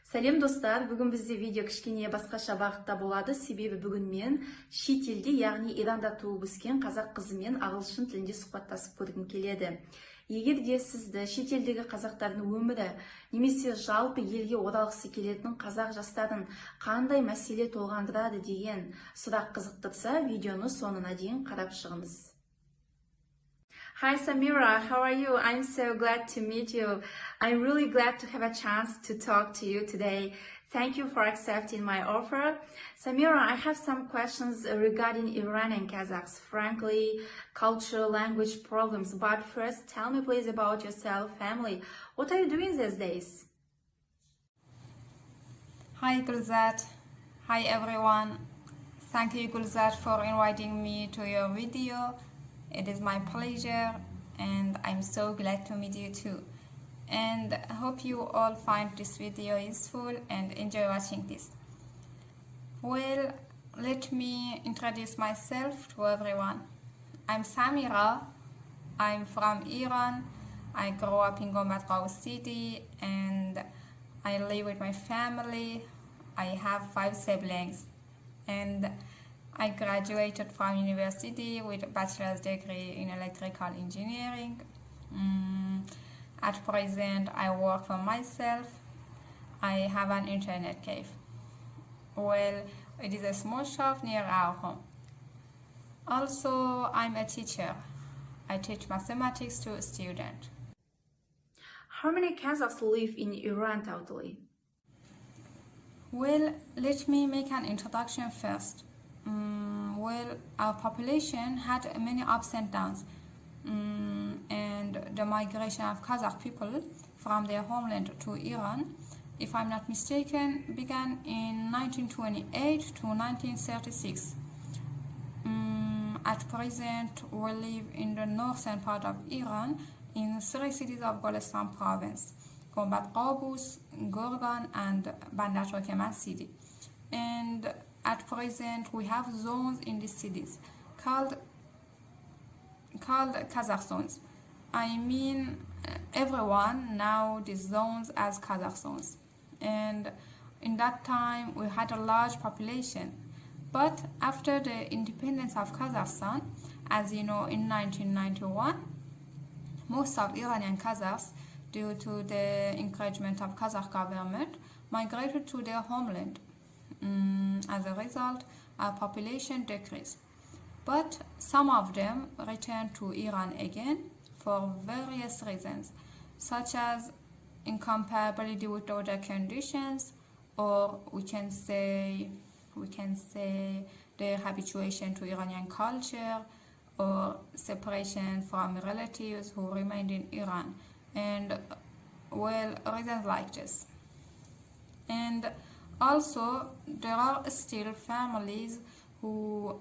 Сәлем достар, бүгін бізде видео кішкене басқаша бағытта болады, себебі бүгін мен шетелде, яғни Иранда туып өскен қазақ қызымен ағылшын тілінде сұхбаттасып көргім келеді. Егер де сізді шетелдегі қазақтардың өмірі немесе жалпы елге оралғысы келетін қазақ жастарын қандай мәселе толғандырады деген сұрақ қызықтырса, видеоны соңына дейін қарап шығыңыз. Hi Samira, how are you? I'm so glad to meet you. I'm really glad to have a chance to talk to you today. Thank you for accepting my offer. Samira, I have some questions regarding Iranian Kazakhs, frankly, culture, language problems. But first, tell me please about yourself, family. What are you doing these days? Hi Gulzat. Hi everyone. Thank you Gulzat for inviting me to your video. It is my pleasure and I'm so glad to meet you too. And I hope you all find this video useful and enjoy watching this. Well, let me introduce myself to everyone. I'm Samira. I'm from Iran. I grew up in Kazakhstan city and I live with my family. I have 5 siblings and I graduated from university with a bachelor's degree in electrical engineering. At present, I work for myself. I have an internet cafe. Well, it is a small shop near our home. Also, I'm a teacher. I teach mathematics to students. How many Kazakhs live in Iran totally? Well, let me make an introduction first. Well, our population had many ups and downs, and the migration of Kazakh people from their homeland to Iran, if I'm not mistaken, began in 1928 to 1936. At present, we live in the northern part of Iran in 3 cities of Golestan province, Kazakhs, Gorgan, and Bandar Turkmen city. And at present, we have zones in these cities called Kazakh zones. I mean, everyone now these zones as Kazakh zones. And in that time, we had a large population. But after the independence of Kazakhstan, as you know, in 1991, most of Iranian Kazakhs, due to the encouragement of Kazakh government, migrated to their homeland. As a result, our population decreased. But some of them returned to Iran again for various reasons, such as incompatibility with other conditions, or we can say their habituation to Iranian culture, or separation from relatives who remained in Iran, and well, reasons like this. And also, there are still families who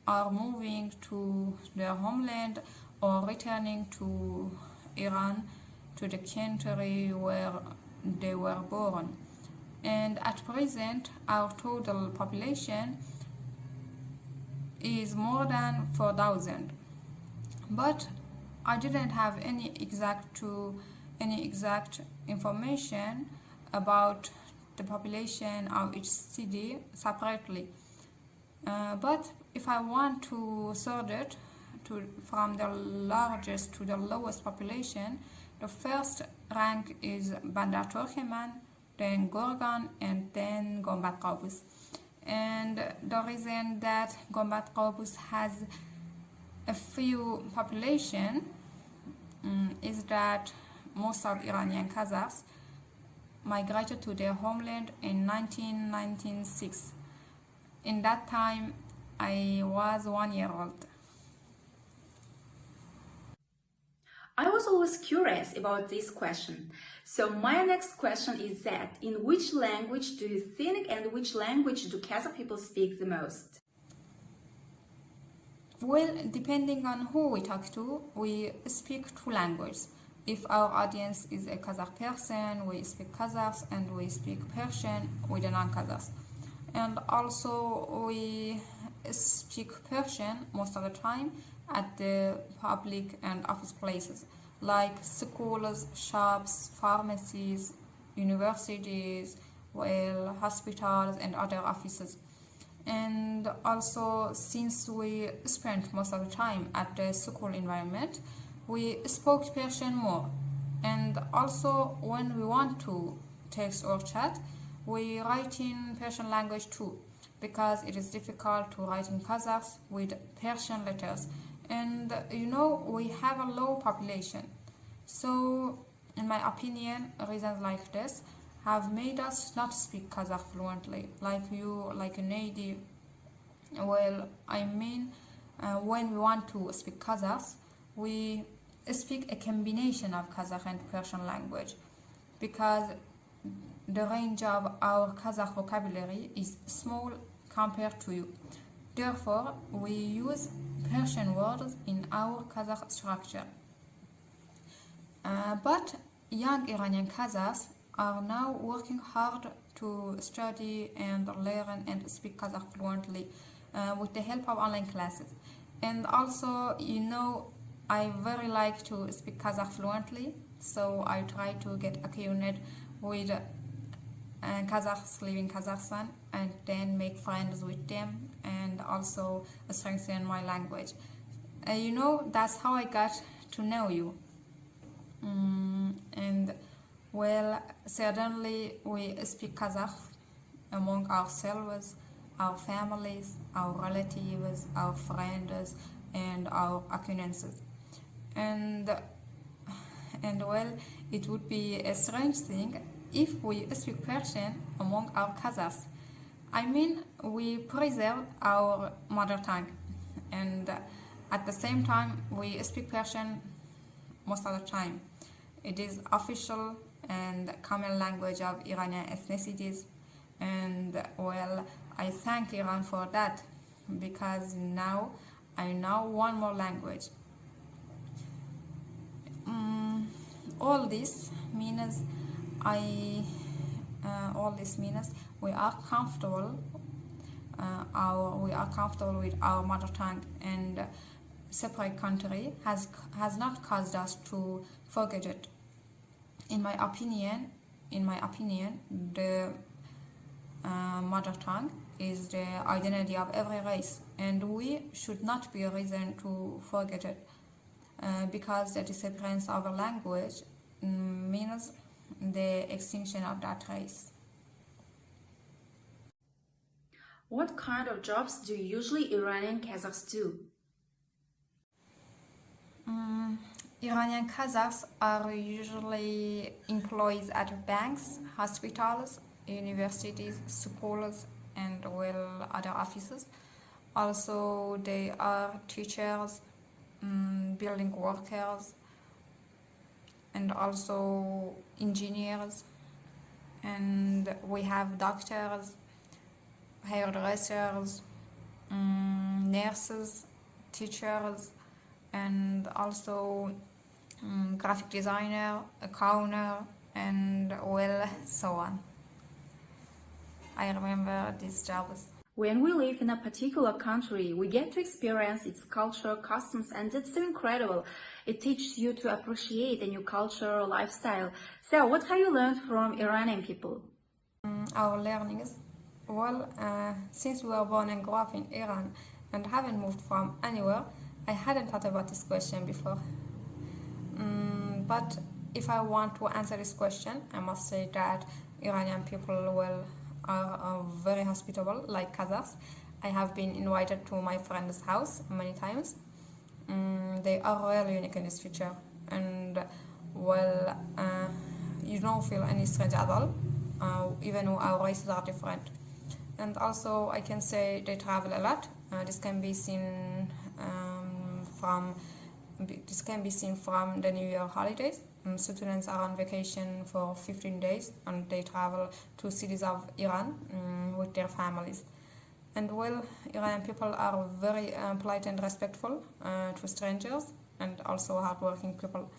are moving to their homeland or returning to Iran, to the country where they were born. And at present, our total population is more than 4,000. But I didn't have any exact information about the population of each city separately. But if I want to sort it from the largest to the lowest population, the first rank is Bandar Turkmen, then Gorgan, and then Kazakhs. And the reason that Kazakhs has a few population is that most of Iranian Kazakhs migrated to their homeland in 1996. In that time, I was 1 year old. I was always curious about this question. So my next question is that, in which language do you think and which language do Kazakh people speak the most? Well, depending on who we talk to, we speak 2 languages. If our audience is a Kazakh person, we speak Kazakhs, and we speak Persian with the non-Kazakhs. And also we speak Persian most of the time at the public and office places like schools, shops, pharmacies, universities, well, hospitals and other offices. And also, since we spent most of the time at the school environment, we spoke Persian more. And also, when we want to text or chat, we write in Persian language too, because it is difficult to write in Kazakhs with Persian letters. And we have a low population. So, in my opinion, reasons like this have made us not speak Kazakh fluently, like a native. Well, when we want to speak Kazakhs, we speak a combination of Kazakh and Persian language, because the range of our Kazakh vocabulary is small compared to you. Therefore, we use Persian words in our Kazakh structure. But young Iranian Kazakhs are now working hard to study and learn and speak Kazakh fluently with the help of online classes. And also, I very like to speak Kazakh fluently, so I try to get acquainted with Kazakhs living in Kazakhstan and then make friends with them and also strengthen my language. That's how I got to know you. And well, certainly we speak Kazakh among ourselves, our families, our relatives, our friends, and our acquaintances. And well, it would be a strange thing if we speak Persian among our Kazakhs. We preserve our mother tongue, and at the same time, we speak Persian most of the time. It is official and common language of Iranian ethnicities, and well, I thank Iran for that, because now I know one more language. All this means we are comfortable. We are comfortable with our mother tongue, and separate country has not caused us to forget it. In my opinion, the mother tongue is the identity of every race, and we should not be a reason to forget it, because the disappearance of a language means the extinction of that race. What kind of jobs do usually Iranian Kazakhs do? Iranian Kazakhs are usually employees at banks, hospitals, universities, schools, and other offices. Also, they are teachers, building workers, and also engineers. And we have doctors, hairdressers, nurses, teachers, and also graphic designer, accountant, and so on. I remember these jobs. When we live in a particular country, we get to experience its culture, customs, and it's so incredible. It teaches you to appreciate a new culture or lifestyle. So, what have you learned from Iranian people? Our learnings, since we were born and grew up in Iran and haven't moved from anywhere, I hadn't thought about this question before. But if I want to answer this question, I must say that Iranian people are very hospitable, like Kazakhs. I have been invited to my friend's house many times. They are really unique in this feature, and you don't feel any strange at all, even though our races are different. And also, I can say they travel a lot. This can be seen from the New Year holidays. Students are on vacation for 15 days and they travel to cities of Iran with their families. And Iranian people are very polite and respectful to strangers, and also hardworking people.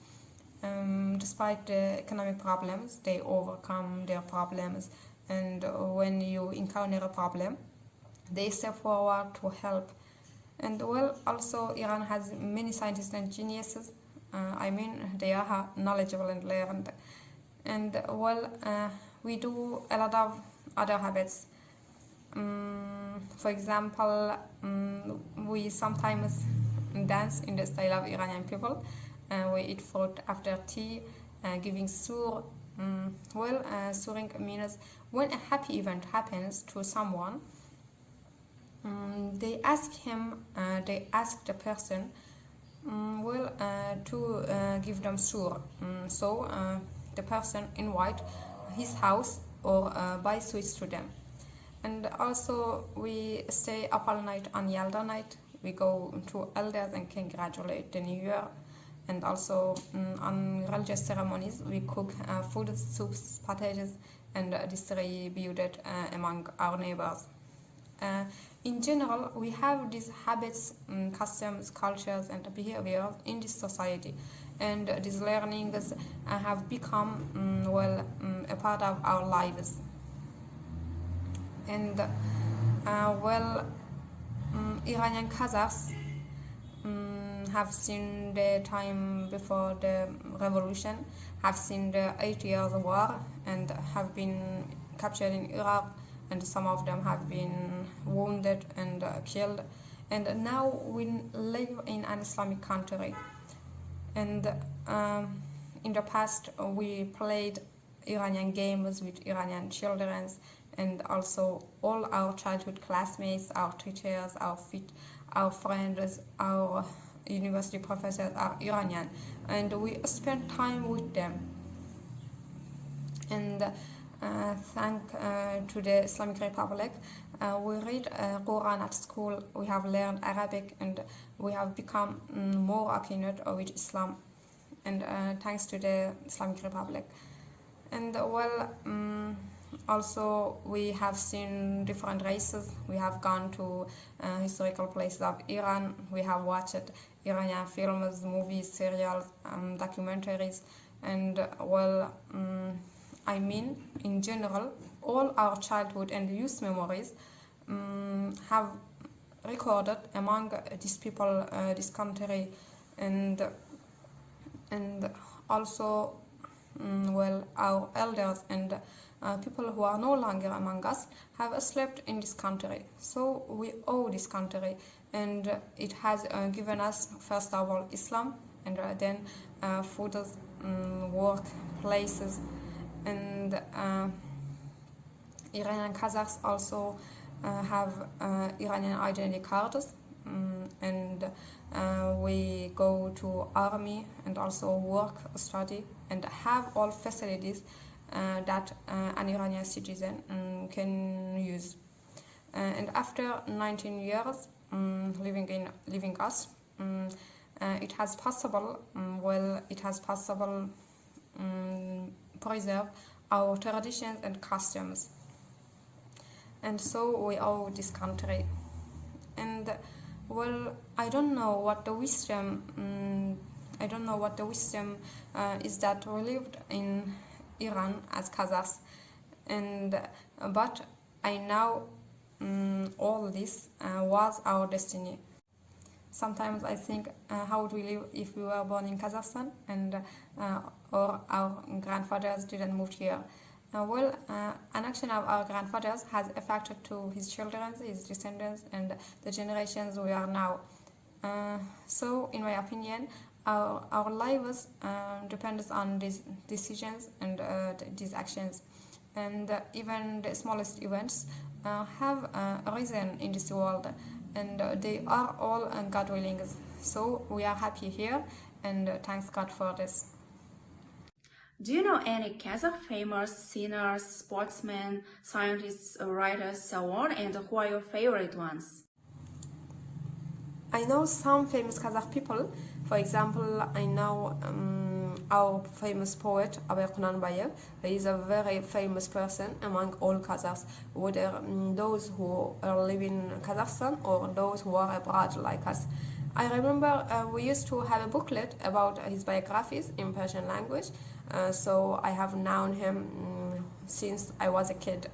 Despite the economic problems, they overcome their problems, and when you encounter a problem, they step forward to help. And also Iran has many scientists and geniuses. They are knowledgeable and learned. And we do a lot of other habits. For example, we sometimes dance in the style of Iranian people. We eat fruit after tea, giving sur. Suring means when a happy event happens to someone, they ask the person, to give them sur. So the person invite his house or buy sweets to them. And also we stay up all night on Yalda night. We go to elders and congratulate the new year. And also on religious ceremonies, we cook food, soups, potages, and distribute it among our neighbors. In general, we have these habits, customs, cultures, and behaviors in this society. And these learnings have become, a part of our lives. And, Iranian Kazakhs have seen the time before the revolution, have seen the 8 years war, and have been captured in Iraq, and some of them have been wounded and killed. And now we live in an Islamic country. And in the past, we played Iranian games with Iranian children, and also all our childhood classmates, our teachers, our friends, our university professors are Iranian, and we spend time with them. And thanks to the Islamic Republic, we read Quran at school, we have learned Arabic, and we have become more acquainted with Islam, and thanks to the Islamic Republic. And also we have seen different races. We have gone to historical places of Iran. We have watched Iranian films, movies, serials, documentaries, and in general, all our childhood and youth memories have recorded among these people, this country, and also our elders and people who are no longer among us have slept in this country. So we owe this country, and it has given us, first of all, Islam, and then food, work, places, and Iranian Kazakhs also have Iranian identity cards, and we go to army and also work, study, and have all facilities that an Iranian citizen can use. And after 19 years living us, it has possible preserve our traditions and customs. And so we owe this country. And I don't know what the wisdom is that we lived in Iran as Kazakhs, but I know all this was our destiny. Sometimes I think, how would we live if we were born in Kazakhstan and or our grandfathers didn't move here? An action of our grandfathers has affected to his children, his descendants, and the generations we are now. So, in my opinion, our lives depends on these decisions and these actions. And even the smallest events have a reason in this world, and they are all God willing. So we are happy here, and thanks God for this. Do you know any Kazakh famous singers, sportsmen, scientists, writers, so on, and who are your favorite ones? I know some famous Kazakh people. For example, I know our famous poet, Abay Kunanbayev. He is a very famous person among all Kazakhs, whether those who are living in Kazakhstan or those who are abroad like us. I remember we used to have a booklet about his biographies in Persian language, so I have known him since I was a kid.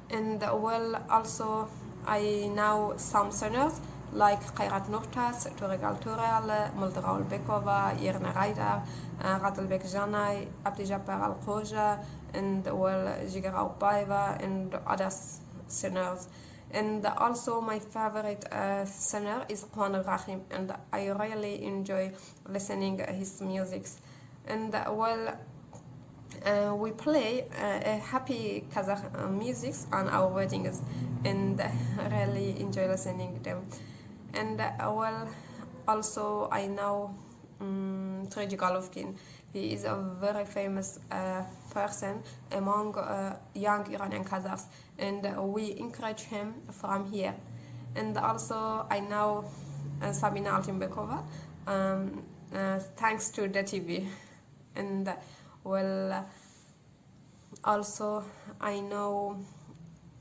And also I know some singers like Khairat Nurtas, Turegal Turale, Muldraul Bekova, Irna Raidar, Ratelbek Janai, Abdi Jabbar Al Khoja, and well, Jigarau Baiva, and other singers. And also my favorite singer is Juan Rahim, and I really enjoy listening his music. And well, we play happy Kazakh music on our weddings, and really enjoy listening to them. And well, also I know Treji Golovkin. He is a very famous person among young Iranian Kazakhs, and we encourage him from here. And also I know Sabina Altimbekova, thanks to the TV. And well, also I know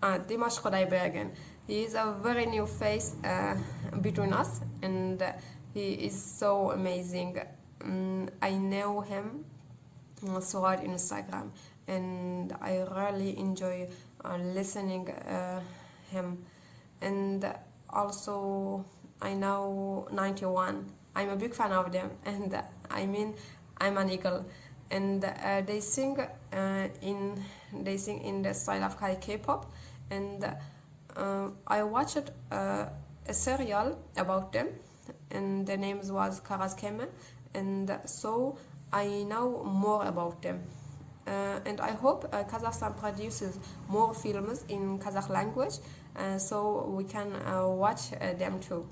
Dimash Khodaibergen. He is a very new face between us, and he is so amazing. I know him through Instagram, and I really enjoy listening him. And also I know 91. I'm a big fan of them, and I mean I'm an eagle. And they sing in the style of K-pop, and I watched a serial about them, and the name was Kazakhstan, and so I know more about them. And I hope Kazakhstan produces more films in Kazakh language, so we can watch them too.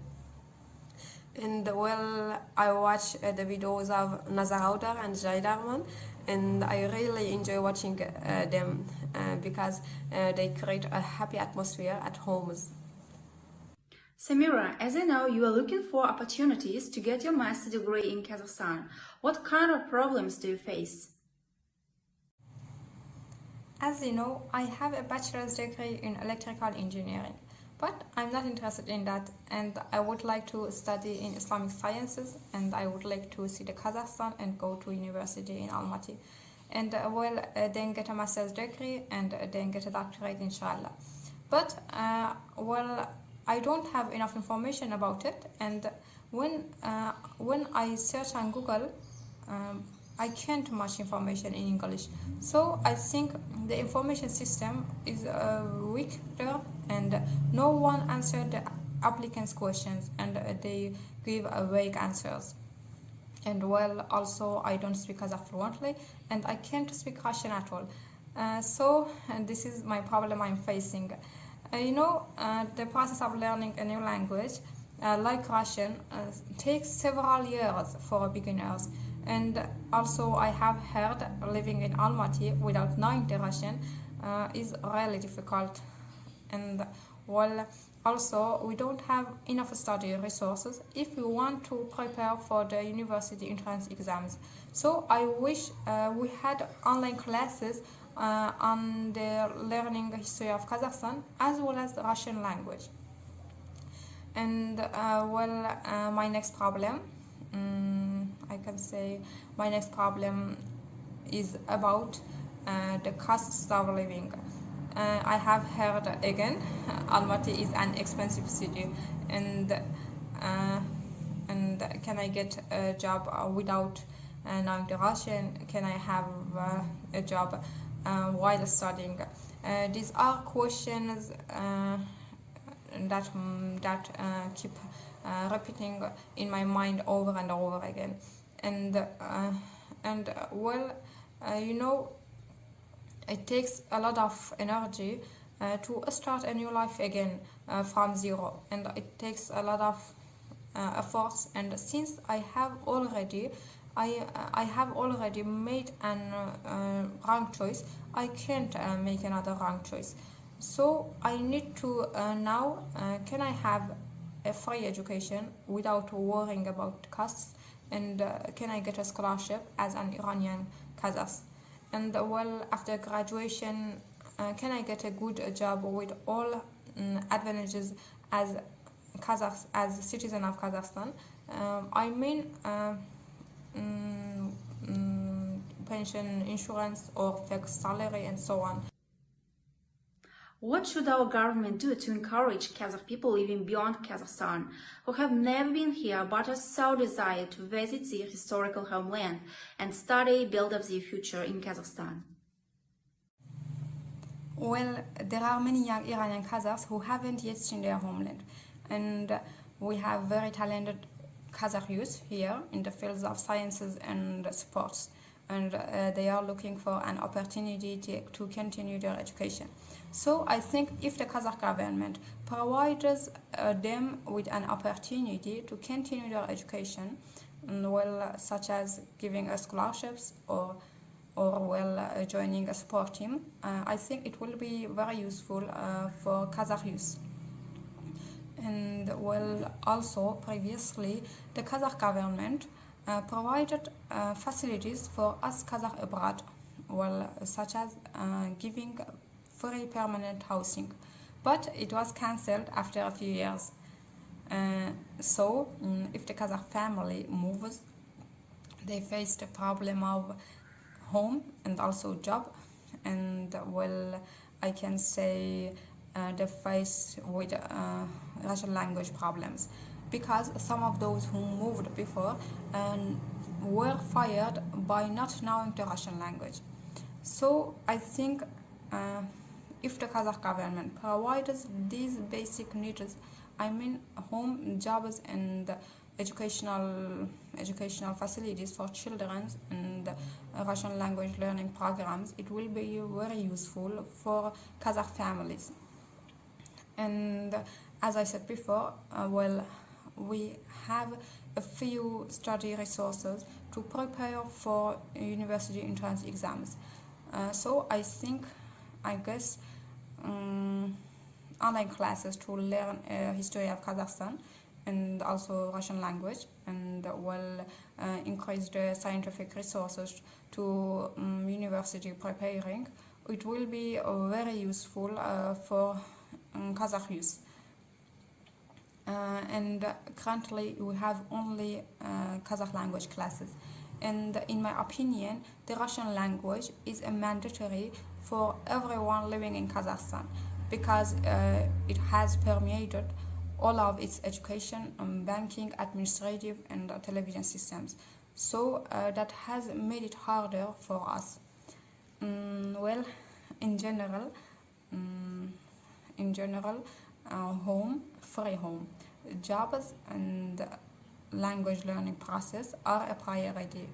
And well, I watch the videos of Nazar Audar and Jaidarman, and I really enjoy watching them because they create a happy atmosphere at homes. Samira, as I know, you are looking for opportunities to get your master degree in Kazakhstan. What kind of problems do you face? As you know, I have a bachelor's degree in electrical engineering, but I'm not interested in that, and I would like to study in Islamic sciences, and I would like to see the Kazakhstan and go to university in Almaty, and then get a master's degree and then get a doctorate, inshallah. But well, I don't have enough information about it, and when I search on Google, I can't much information in English. So I think the information system is weak there, and no one answered the applicants' questions, and they give vague answers. And well, also I don't speak Kazakh fluently, and I can't speak Russian at all. So this is my problem I'm facing. The process of learning a new language, like Russian, takes several years for beginners. And also I have heard living in Almaty without knowing the Russian is really difficult. And well, also we don't have enough study resources if we want to prepare for the university entrance exams. So I wish we had online classes on the learning history of Kazakhstan as well as the Russian language. And my next problem, I can say my next problem is about the costs of living. I have heard again, Almaty is an expensive city, and can I get a job without knowing the Russian? Can I have a job while studying? These are questions that keep repeating in my mind over and over again. It takes a lot of energy to start a new life again from zero, and it takes a lot of efforts. And since I have already made a wrong choice, I can't make another wrong choice. So I need to now, can I have a free education without worrying about costs, and can I get a scholarship as an Iranian Kazakh? And after graduation, can I get a good job with all advantages as Kazakhs, as a citizen of Kazakhstan? Pension, insurance, or fixed salary, and so on. What should our government do to encourage Kazakh people living beyond Kazakhstan, who have never been here but are so desire to visit their historical homeland and study, build up their future in Kazakhstan? Well, there are many young Iranian Kazakhs who haven't yet seen their homeland, and we have very talented Kazakh youth here in the fields of sciences and sports, and they are looking for an opportunity to continue their education. So I think if the Kazakh government provides them with an opportunity to continue their education, well, such as giving scholarships or joining a sport team, I think it will be very useful for Kazakh youth. And well, also previously the Kazakh government provided facilities for us Kazakh abroad, well, such as giving free permanent housing, but it was cancelled after a few years. So if the Kazakh family moves, they face the problem of home and also job, and well, I can say they face with Russian language problems, because some of those who moved before were fired by not knowing the Russian language. So I think if the Kazakh government provides these basic needs, I mean home, jobs, and educational facilities for children and Russian language learning programs, it will be very useful for Kazakh families. And as I said before, well, we have a few study resources to prepare for university entrance exams. So I guess online classes to learn history of Kazakhstan and also Russian language, and will increase the scientific resources to university preparing. It will be very useful for Kazakh youth. And currently we have only Kazakh language classes. And in my opinion, the Russian language is mandatory for everyone living in Kazakhstan, because it has permeated all of its education, banking, administrative, and television systems. So that has made it harder for us. Well, in general, home, free home, jobs, and language learning process are a priority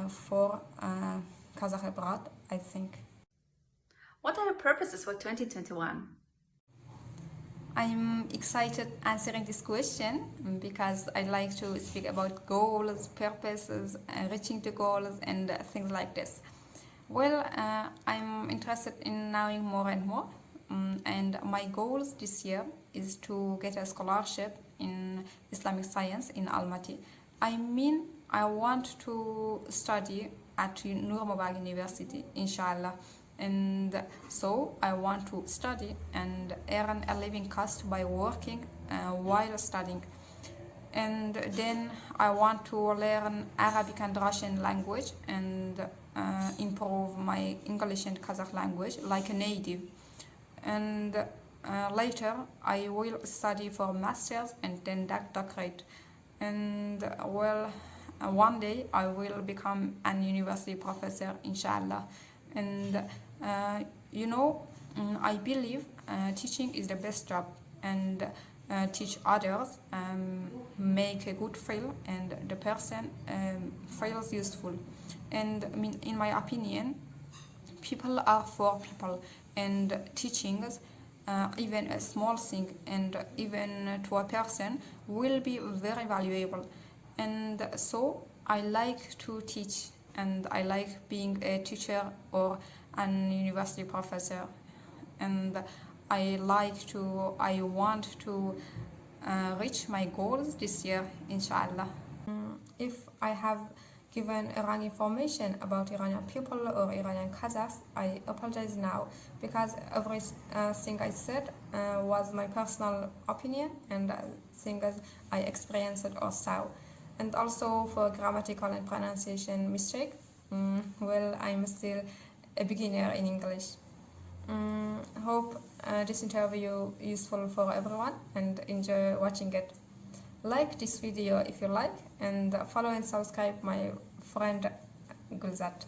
for Kazakh abroad, I think. What are your purposes for 2021? I'm excited answering this question because I like to speak about goals, purposes, reaching the goals, and things like this. Well, I'm interested in knowing more and more, and my goals this year is to get a scholarship in Islamic science in Almaty. I mean, I want to study at Nurmabag University, inshallah. And so I want to study and earn a living cost by working while studying. And then I want to learn Arabic and Russian language and improve my English and Kazakh language like a native. And later I will study for master's and then doctorate. And well, one day I will become an university professor, inshallah. And I believe teaching is the best job, and teach others, make a good feel, and the person feels useful. And in my opinion, people are for people, and teaching, even a small thing, and even to a person, will be very valuable. And so I like to teach, and I like being a teacher or an university professor, and I want to reach my goals this year, inshallah. If I have given wrong information about Iranian people or Iranian Kazakhs, I apologize now, because everything I said was my personal opinion and things I experienced or saw. And also for grammatical and pronunciation mistake, well, I'm still a beginner in English. Hope this interview useful for everyone and enjoy watching it. Like this video if you like, and follow and subscribe my friend Gulzat.